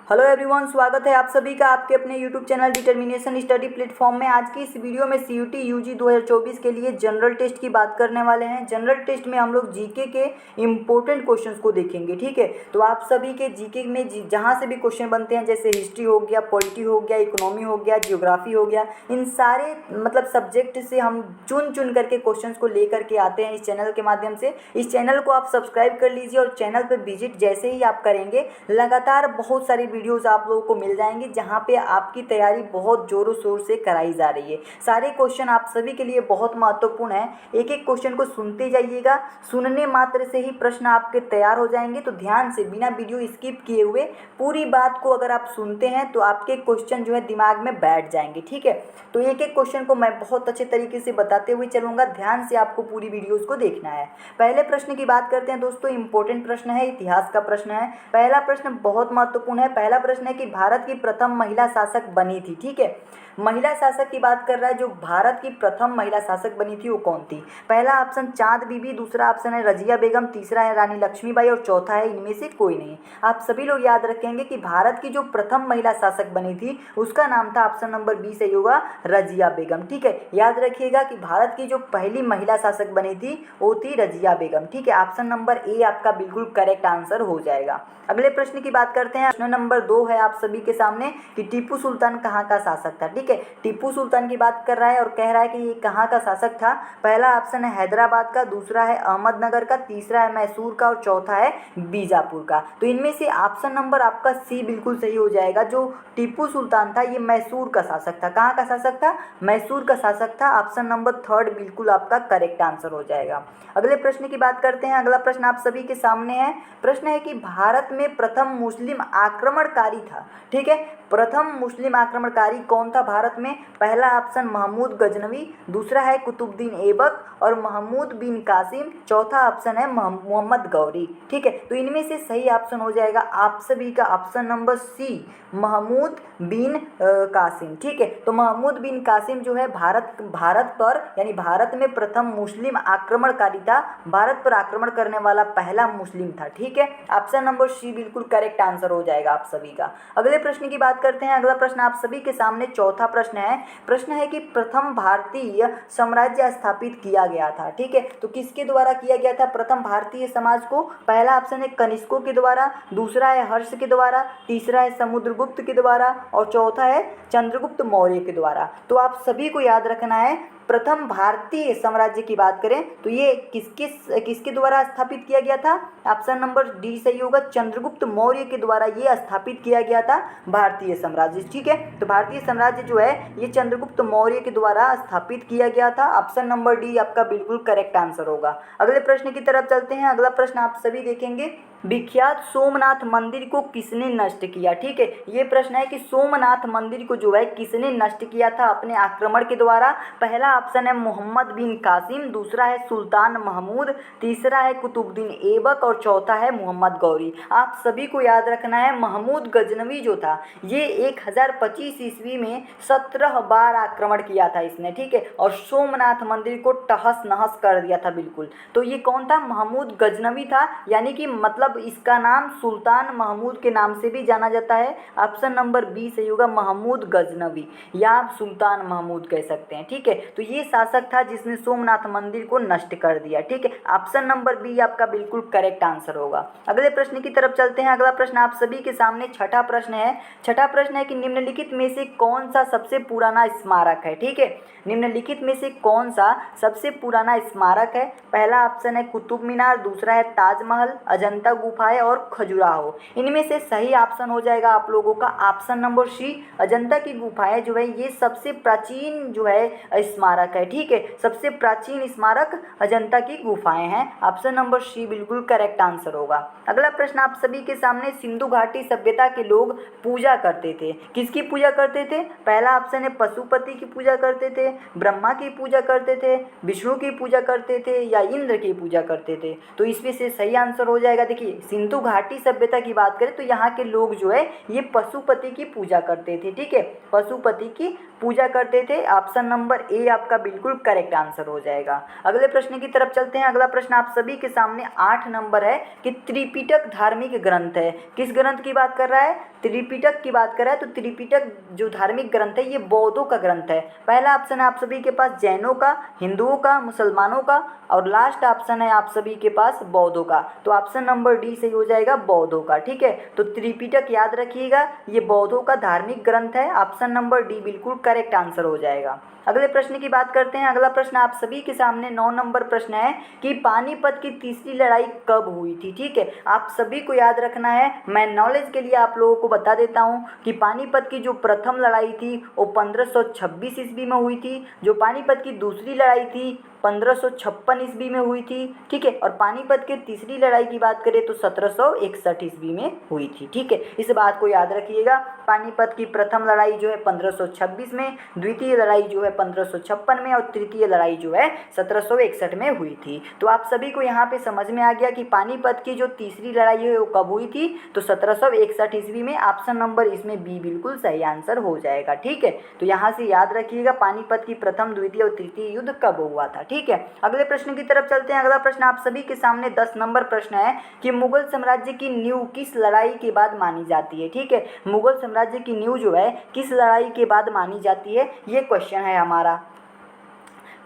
Hello everyone, स्वागत है आप सभी का आपके अपने YouTube channel determination study platform में। आज की इस वीडियो में सीयूटी यूजी 2024 के लिए जनरल टेस्ट की बात करने वाले हैं। जनरल टेस्ट में हम लोग जीके के इम्पोर्टेंट क्वेश्चंस को देखेंगे, ठीक है। तो आप सभी के जीके में जहाँ से भी क्वेश्चन बनते हैं, जैसे हिस्ट्री हो गया, पॉलिटी हो गया, इकोनॉमी हो गया, जियोग्राफी हो गया, इन सारे सब्जेक्ट से हम चुन चुन करके क्वेश्चन को लेकर के आते हैं इस चैनल के माध्यम से। इस चैनल को आप सब्सक्राइब कर लीजिए और चैनल पर विजिट जैसे ही आप करेंगे, लगातार बहुत सारी वीडियोस आप लोगों को मिल जाएंगे जहां पे आपकी तैयारी बहुत जोरों शोर से कराई जा रही है। सारे क्वेश्चन आप सभी के लिए बहुत महत्वपूर्ण है। एक एक क्वेश्चन को सुनते जाइएगा, सुनने मात्र से ही प्रश्न आपके तैयार हो जाएंगे। तो ध्यान से बिना वीडियो स्किप किए हुए पूरी बात को अगर आप सुनते हैं तो आपके क्वेश्चन जो है दिमाग में बैठ जाएंगे, ठीक है। तो एक एक क्वेश्चन को मैं बहुत अच्छे तरीके से बताते हुए चलूँगा, ध्यान से आपको पूरी वीडियोज़ को देखना है। पहले प्रश्न की बात करते हैं दोस्तों, इंपॉर्टेंट प्रश्न है, इतिहास का प्रश्न है। पहला प्रश्न बहुत महत्वपूर्ण है। पहला प्रश्न है कि भारत की प्रथम महिला शासक बनी थी, ठीक है। महिला शासक की बात कर रहा है, जो भारत की प्रथम महिला शासक बनी थी वो कौन थी। पहला ऑप्शन चांद बीबी, दूसरा ऑप्शन है रजिया बेगम, तीसरा है रानी लक्ष्मीबाई और चौथा है इनमें से कोई नहीं। आप सभी लोग याद रखेंगे कि भारत की जो प्रथम महिला शासक बनी थी उसका नाम था, ऑप्शन नंबर बी सही होगा, रजिया बेगम, ठीक है। याद रखिएगा कि भारत की जो पहली महिला शासक बनी थी वो थी रजिया बेगम, ठीक है। ऑप्शन नंबर ए आपका बिल्कुल करेक्ट आंसर हो जाएगा। अगले प्रश्न की बात करते हैं। प्रश्न नंबर 2 है आप सभी के सामने कि टीपू सुल्तान कहाँ का शासक था, ठीक है। टीपू सुल्तान की बात कर रहा है और कह रहा है कि ये कहाँ का शासक था। पहला ऑप्शन है हैदराबाद का, दूसरा है अहमदनगर का, तीसरा है मैसूर का और चौथा है बीजापुर का। तो इनमें से ऑप्शन नंबर आपका सी बिल्कुल सही हो जाएगा। जो टीपू सुल्तान था ये मैसूर का शासक था। कहाँ का शासक था? मैसूर का शासक था। ऑप्शन नंबर 3 बिल्कुल आपका करेक्ट आंसर हो जाएगा। अगले प्रश्न की बात करते हैं। अगला प्रश्न आप सभी के सामने है। प्रश्न है कि भारत में प्रथम मुस्लिम आक्रमणकारी था, ठीक है। प्रथम मुस्लिम आक्रमणकारी कौन था भारत में? पहला ऑप्शन महमूद गजनवी, दूसरा है कुतुबुद्दीन ऐबक और महमूद बिन कासिम, चौथा ऑप्शन है मोहम्मद गौरी, ठीक है। तो इनमें से सही ऑप्शन हो जाएगा आप सभी का ऑप्शन नंबर सी, महमूद बिन कासिम, ठीक है। तो महमूद बिन कासिम जो है भारत पर यानी भारत में प्रथम मुस्लिम आक्रमणकारी था, भारत पर आक्रमण करने वाला पहला मुस्लिम था, ठीक है। ऑप्शन नंबर सी बिल्कुल करेक्ट आंसर हो जाएगा आप सभी का। अगले प्रश्न की बात करते हैं। अगला प्रश्न आप सभी के सामने चौथा प्रश्न है। प्रश्न है कि प्रथम भारतीय साम्राज्य स्थापित किया गया था, ठीक है। तो किसके द्वारा किया गया था प्रथम भारतीय समाज को? पहला ऑप्शन है कनिष्कों के द्वारा, दूसरा है हर्ष के द्वारा, तीसरा है समुद्रगुप्त के द्वारा और चौथा है चंद्रगुप्त मौर्य के द्वारा। तो आप सभी को याद रखना है, प्रथम भारतीय साम्राज्य की बात करें तो ये किसके द्वारा स्थापित किया गया था? ऑप्शन नंबर डी सही होगा, चंद्रगुप्त मौर्य के द्वारा ये स्थापित किया गया था भारतीय साम्राज्य, ठीक है। तो भारतीय साम्राज्य जो है ये चंद्रगुप्त मौर्य के द्वारा स्थापित किया गया था। ऑप्शन नंबर डी आपका बिल्कुल करेक्ट आंसर होगा। अगले प्रश्न की तरफ चलते हैं। अगला प्रश्न आप सभी देखेंगे, विख्यात सोमनाथ मंदिर को किसने नष्ट किया, ठीक है। ये प्रश्न है कि सोमनाथ मंदिर को जो है किसने नष्ट किया था अपने आक्रमण के द्वारा? पहला ऑप्शन है मोहम्मद बिन कासिम, दूसरा है सुल्तान महमूद, तीसरा है कुतुबुद्दीन ऐबक और चौथा है मोहम्मद गौरी। आप सभी को याद रखना है, महमूद गजनवी जो था ये 1025 ईस्वी में 17 बार आक्रमण किया था इसने, ठीक है। और सोमनाथ मंदिर को तहस नहस कर दिया था बिल्कुल। तो ये कौन था? महमूद गजनवी था, यानी कि मतलब इसका नाम सुल्तान महमूद के नाम से भी जाना जाता है। ऑप्शन नंबर बी सही होगा, महमूद गजनवी या आप सुल्तान महमूद कह सकते हैं, ठीक है। तो ये शासक था जिसने सोमनाथ मंदिर को नष्ट कर दिया, ठीक है। ऑप्शन नंबर बी आपका बिल्कुल करेक्ट आंसर होगा। अगले प्रश्न की तरफ चलते हैं। अगला प्रश्न आप सभी के सामने छठा प्रश्न है। छठा प्रश्न है कि निम्नलिखित में से कौन सा सबसे पुराना स्मारक है, ठीक है। निम्नलिखित में से कौन सा सबसे पुराना स्मारक है? पहला ऑप्शन है कुतुब मीनार, दूसरा है ताजमहल, अजंता गुफाएं और खजुराहो। इनमें से सही ऑप्शन हो जाएगा आप लोगों का ऑप्शन नंबर सी, अजंता की गुफाएं जो है ये सबसे प्राचीन जो है स्मारक है, ठीक है। सबसे प्राचीन स्मारक अजंता की गुफाएं हैं। ऑप्शन नंबर सी बिल्कुल करेक्ट आंसर होगा। अगला प्रश्न आप सभी के सामने, सिंधु घाटी सभ्यता के लोग पूजा करते थे, किसकी पूजा करते थे? पहला ऑप्शन है पशुपति की पूजा करते थे, ब्रह्मा की पूजा करते थे, विष्णु की पूजा करते थे या इंद्र की पूजा करते थे। तो इसमें से सही आंसर हो जाएगा, देखिए सिंधु घाटी सभ्यता की बात करें तो यहाँ के लोग जो है ये पशुपति की पूजा करते थे, ठीक है। पशुपति की पूजा करते थे। ऑप्शन नंबर ए आपका बिल्कुल करेक्ट आंसर हो जाएगा। अगले प्रश्न की तरफ चलते हैं। अगला प्रश्न आप सभी के सामने 8 नंबर है कि त्रिपिटक धार्मिक ग्रंथ है। किस ग्रंथ की बात कर रहा है? त्रिपिटक की बात कर रहा है। तो त्रिपिटक जो धार्मिक ग्रंथ है ये बौद्धों का ग्रंथ है। पहला ऑप्शन है आप सभी के पास जैनों का, हिंदुओं का, मुसलमानों का, और लास्ट ऑप्शन है आप सभी के पास बौद्धों का। तो ऑप्शन नंबर डी सही हो जाएगा, बौद्धों का। ठीक है, तो त्रिपिटक याद रखिएगा, ये बौद्धों का धार्मिक ग्रंथ है। ऑप्शन नंबर डी बिल्कुल करेक्ट आंसर हो जाएगा। अगले प्रश्न की बात करते हैं। अगला प्रश्न आप सभी के सामने 9 नंबर प्रश्न है कि पानीपत की तीसरी लड़ाई कब हुई थी। ठीक है, आप सभी को याद रखना है। मैं नॉलेज के लिए आप लोगों को बता देता हूं कि पानीपत की जो प्रथम लड़ाई थी वो 1526 ईस्वी में हुई थी। जो पानीपत की दूसरी लड़ाई थी 1556 ईस्वी में हुई थी। ठीक है, और पानीपत की तीसरी लड़ाई की बात करें तो 1761 ईस्वी में हुई थी। ठीक है, इस बात को याद रखिएगा। पानीपत की प्रथम लड़ाई जो है 1526 में, द्वितीय लड़ाई जो है 1556 में, और तृतीय लड़ाई जो है 1761 में हुई थी। तो आप सभी को यहाँ पे समझ में आ गया कि पानीपत की जो तीसरी लड़ाई है वो कब हुई थी, तो 1761 ईस्वी में। ऑप्शन नंबर इसमें बी बिल्कुल सही आंसर हो जाएगा। ठीक है, तो यहाँ से याद रखिएगा पानीपत की प्रथम, द्वितीय और तृतीय युद्ध कब हुआ था। ठीक है, अगले प्रश्न की तरफ चलते हैं। अगला प्रश्न आप सभी के सामने 10 नंबर प्रश्न है कि मुगल साम्राज्य की नींव किस लड़ाई के बाद मानी जाती है। ठीक है, मुगल साम्राज्य की नींव जो है किस लड़ाई के बाद मानी जाती है, ये क्वेश्चन है हमारा।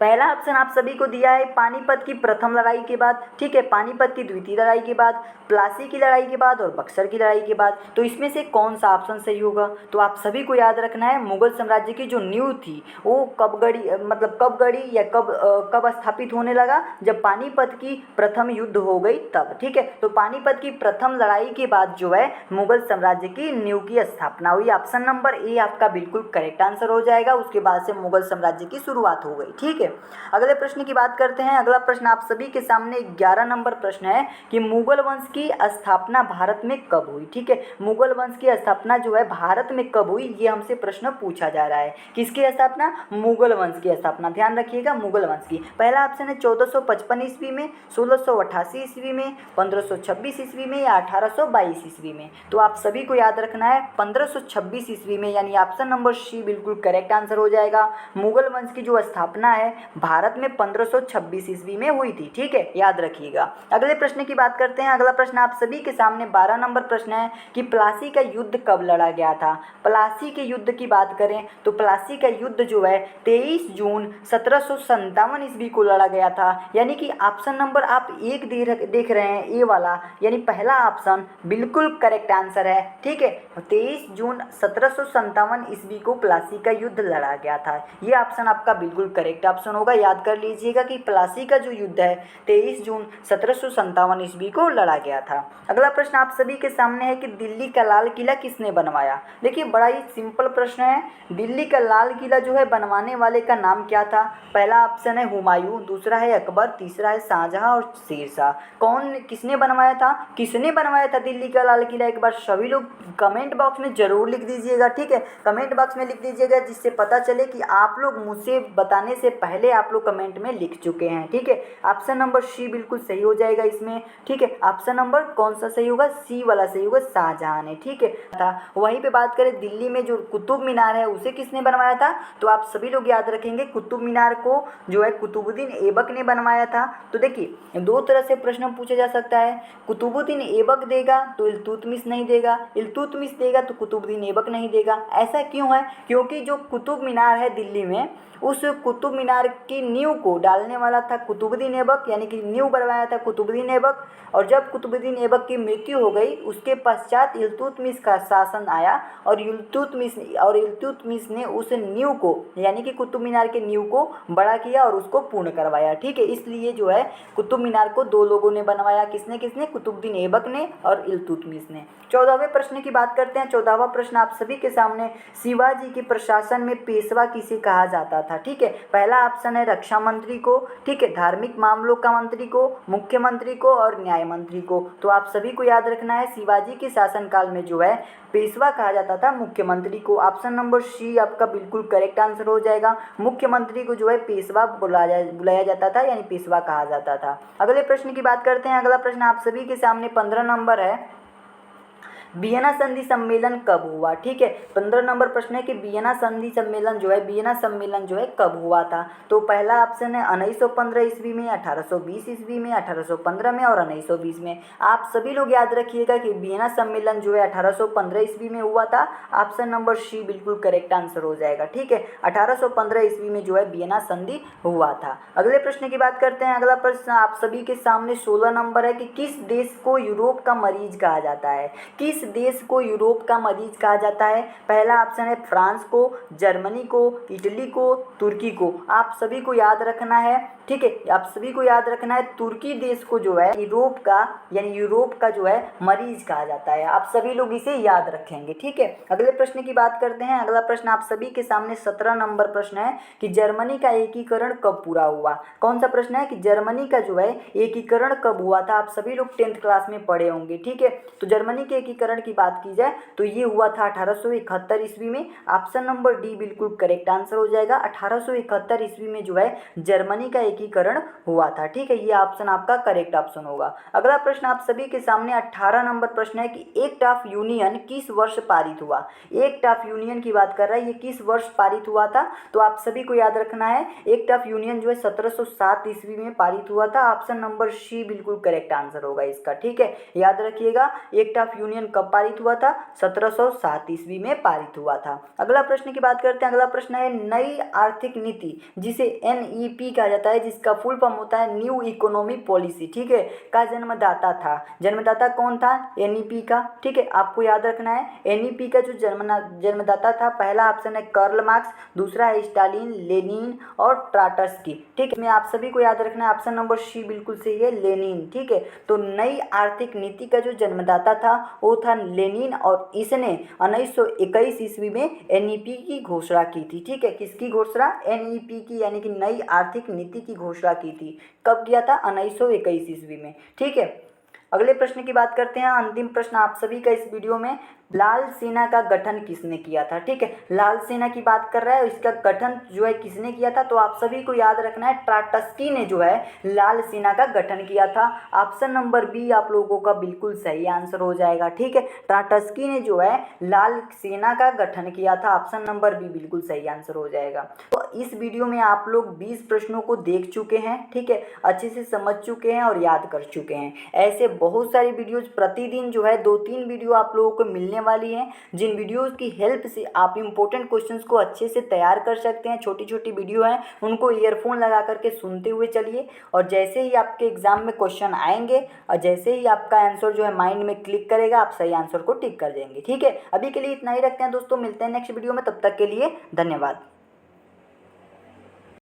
पहला ऑप्शन आप सभी को दिया है पानीपत की प्रथम लड़ाई के बाद। ठीक है, पानीपत की द्वितीय लड़ाई के बाद, प्लासी की लड़ाई के बाद और बक्सर की लड़ाई के बाद। तो इसमें से कौन सा ऑप्शन सही होगा? तो आप सभी को याद रखना है मुगल साम्राज्य की जो नींव थी वो कब गढ़ी, मतलब कब गढ़ी या कब स्थापित होने लगा, जब पानीपत की प्रथम युद्ध हो गई तब। ठीक है, तो पानीपत की प्रथम लड़ाई के बाद जो है मुगल साम्राज्य की नींव की स्थापना हुई। ऑप्शन नंबर ए आपका बिल्कुल करेक्ट आंसर हो जाएगा। उसके बाद से मुगल साम्राज्य की शुरुआत हो गई। ठीक है, अगले प्रश्न की बात करते हैं। अगला प्रश्न आप सभी के सामने 11 नंबर प्रश्न है कि मुगल वंश की स्थापना भारत में कब हुई। ठीक है, मुगल वंश की स्थापना जो है भारत में कब हुई, ये हमसे प्रश्न पूछा जा रहा है। किसकी स्थापना? मुगल वंश की स्थापना। ध्यान रखिएगा, मुगल वंश की। पहला ऑप्शन है 1455 ईस्वी में, 1688 ईस्वी में, 1526 ईस्वी में या 1822 ईस्वी में। तो आप सभी को याद रखना है 1526 ईस्वी में, यानी ऑप्शन नंबर सी बिल्कुल करेक्ट आंसर हो जाएगा। मुगल वंश की जो स्थापना है भारत में 1526 ईस्वी में हुई थी। ठीक है, याद रखिएगा। अगले प्रश्न की बात करते हैं। अगला प्रश्न आप सभी के सामने 12 नंबर प्रश्न है कि प्लासी का युद्ध कब लड़ा गया था। प्लासी के युद्ध की बात करें तो प्लासी का युद्ध जो है 23 जून 1757 ईस्वी को लड़ा गया था। यानी कि ऑप्शन नंबर आप एक देख रहे हैं, ए वाला, यानी पहला ऑप्शन बिल्कुल करेक्ट आंसर है। ठीक है, 23 जून 1757 ईस्वी को प्लासी का युद्ध लड़ा गया था। ये ऑप्शन आपका बिल्कुल करेक्ट ऑप्शन होगा। याद कर लीजिएगा कि प्लासी का जो युद्ध है 23 जून 1757 ईस्वी को लड़ा गया था। अगला प्रश्न आप सभी के सामने है कि दिल्ली का लाल किला किसने बनवाया। देखिए, बड़ा ही सिंपल प्रश्न है। दिल्ली का लाल किला जो है बनवाने वाले का नाम क्या था? पहला ऑप्शन है हुमायूं, दूसरा है अकबर, तीसरा है शाहजहां और शेरशाह। किसने बनवाया था? किसने बनवाया था दिल्ली का लाल किला? एक बार सभी लोग कमेंट बॉक्स में जरूर लिख दीजिएगा। ठीक है, कमेंट बॉक्स में लिख दीजिएगा, जिससे पता चले कि आप लोग मुझसे बताने से पहले आप लोग कमेंट में लिख चुके हैं। ठीक है, ऑप्शन नंबर सी बिल्कुल सही हो जाएगा इसमें। ठीक है, ऑप्शन नंबर कौन सा सही होगा? सी वाला सही होगा, शाहजहां ने। ठीक है, था वहीं पे बात करें दिल्ली में जो कुतुब मीनार है उसे किसने बनवाया था? तो आप सभी लोग याद रखेंगे कुतुब मीनार को जो है कुतुबुद्दीन ऐबक ने बनवाया था। तो देखिए, दो तरह से प्रश्न पूछा जा सकता है। कुतुबुद्दीन ऐबक देगा तो इल्तुतमिश नहीं देगा, इल्तुतमिश देगा तो कुतुबुद्दीन ऐबक नहीं देगा। ऐसा क्यों है? क्योंकि जो कुतुब मीनार है दिल्ली में, उस कुतुब मीनार की नींव को डालने वाला था कुतुबुद्दीन ऐबक, यानी कि नींव बनवाया था कुतुबुद्दीन ऐबक। और जब कुतुबुद्दीन ऐबक की मृत्यु हो गई उसके पश्चात इल्तुतमिश का शासन आया और इल्तुतमिश ने उस नींव को, यानी कि कुतुब मीनार के नींव को बड़ा किया और उसको पूर्ण करवाया। ठीक है, इसलिए जो है कुतुब मीनार को दो लोगों ने बनवाया। किसने किसने? कुतुबुद्दीन ऐबक ने और इल्तुतमिश ने। 14वें प्रश्न की बात करते हैं। 14वां प्रश्न आप सभी के सामने, शिवाजी के प्रशासन में पेशवा किसे कहा जाता था। ठीक है, पहला ऑप्शन है रक्षा मंत्री को, ठीक है, धार्मिक मामलों का मंत्री को, मुख्यमंत्री को और न्याय मंत्री को। तो आप सभी को याद रखना है शिवाजी के शासनकाल में जो है पेशवा कहा जाता था मुख्यमंत्री को। ऑप्शन नंबर सी आपका बिल्कुल करेक्ट आंसर हो जाएगा। मुख्यमंत्री को जो है पेशवा बुलाया जाता था, यानी पेशवा कहा जाता था। अगले प्रश्न की बात करते हैं। अगला प्रश्न आप सभी के सामने 15 नंबर है वियना संधि सम्मेलन कब हुआ? ठीक है, 15 नंबर प्रश्न है कि वियना संधि सम्मेलन जो है, वियना सम्मेलन जो है कब हुआ था? तो पहला ऑप्शन है 1915 ईस्वी में, 1820 ईस्वी में, 1815 में और 1920 में। आप सभी लोग याद रखिएगा कि वियना सम्मेलन जो है 1815 ईस्वी में हुआ था। ऑप्शन नंबर सी बिल्कुल करेक्ट आंसर हो जाएगा। ठीक है, 1815 ईस्वी में जो है वियना संधि हुआ था। अगले प्रश्न की बात करते हैं। अगला प्रश्न आप सभी के सामने 16 नंबर है कि किस देश को यूरोप का मरीज कहा जाता है? किस देश को यूरोप का मरीज कहा जाता है? पहला ऑप्शन है फ्रांस को, जर्मनी को, इटली को, तुर्की को। आप सभी को याद रखना है, ठीक है, आप सभी को याद रखना है तुर्की देश को जो है यूरोप का, यानी यूरोप का जो है मरीज कहा जाता है। आप सभी लोग इसे याद रखेंगे। ठीक है, अगले प्रश्न की बात करते हैं। अगला प्रश्न आप सभी के सामने 17 नंबर प्रश्न है कि जर्मनी का एकीकरण कब पूरा हुआ? कौन सा प्रश्न है कि जर्मनी का जो है एकीकरण कब हुआ था? आप सभी लोग 10th क्लास में पढ़े होंगे। ठीक है, तो जर्मनी के एकीकरण की बात की जाए तो ये हुआ था 1871 ईस्वी में। ऑप्शन नंबर डी बिल्कुल करेक्ट आंसर हो जाएगा। 1871 ईस्वी में जो है जर्मनी का एकीकरण हुआ था। ठीक है, ये ऑप्शन आपका करेक्ट ऑप्शन होगा। अगला प्रश्न आप सभी के सामने 18 नंबर प्रश्न है कि एक्ट ऑफ यूनियन किस वर्ष पारित हुआ? एक्ट ऑफ यूनियन की बात कर रहा है, ये किस वर्ष पारित हुआ था? तो आप सभी को याद रखना है एक्ट ऑफ यूनियन जो है 1707 ईस्वी में पारित हुआ था। ऑप्शन नंबर सी बिल्कुल करेक्ट आंसर होगा इसका। ठीक है, याद रखिएगा एक्ट ऑफ यूनियन कब पारित हुआ था? 1707 ईस्वी में पारित हुआ था। अगला प्रश्न की बात करते हैं। अगला प्रश्न है नई आर्थिक नीति, जिसे एनईपी कहा जाता है, जिसका फुल फॉर्म होता है न्यू इकोनॉमी पॉलिसी, ठीक है, का जन्मदाता था। जन्मदाता कौन था? एनईपी का। ठीक है, आपको याद रखना है एनईपी का जो जन्मदाता था, पहला ऑप्शन है कार्ल मार्क्स, दूसरा है स्टालिन, लेनिन और ट्राटस्की। ठीक है, मैं आप सभी को याद रखना है ऑप्शन नंबर सी बिल्कुल सही है, लेनिन। ठीक है, तो नई आर्थिक नीति का जो जन्मदाता था वो था लेनिन और इसने 1921 ईस्वी में एनईपी की घोषणा की थी। ठीक है, किसकी घोषणा? एनईपी की, यानी कि नई आर्थिक नीति की घोषणा की थी। कब किया था? 1921 ईस्वी में। ठीक है, अगले प्रश्न की बात करते हैं। अंतिम प्रश्न आप सभी का इस वीडियो में, लाल सेना का गठन किसने किया था? ठीक है, लाल सेना की बात कर रहा है, इसका गठन जो है किसने किया था? तो आप सभी को याद रखना है ट्राटस्की ने जो है लाल सेना का गठन किया था। ऑप्शन नंबर बी आप लोगों का बिल्कुल सही आंसर हो जाएगा। ठीक है, ट्राटस्की ने जो है लाल सेना का गठन किया था। ऑप्शन नंबर बी बिल्कुल सही आंसर हो जाएगा। तो इस वीडियो में आप लोग 20 प्रश्नों को देख चुके हैं। ठीक है, अच्छे से समझ चुके हैं और याद कर चुके हैं। ऐसे बहुत सारी वीडियोज प्रतिदिन जो है 2-3 वीडियो आप लोगों को मिलने वाली हैं, जिन वीडियोस की हेल्प से आप इंपॉर्टेंट क्वेश्चंस को अच्छे से तैयार कर सकते हैं। छोटी छोटी वीडियो हैं, उनको ईयरफोन लगा करके सुनते हुए चलिए, और जैसे ही आपके एग्जाम में क्वेश्चन आएंगे और जैसे ही आपका आंसर जो है माइंड में क्लिक करेगा, आप सही आंसर को टिक कर देंगे। ठीक है, अभी के लिए इतना ही रखते हैं दोस्तों, मिलते हैं नेक्स्ट वीडियो में, तब तक के लिए धन्यवाद।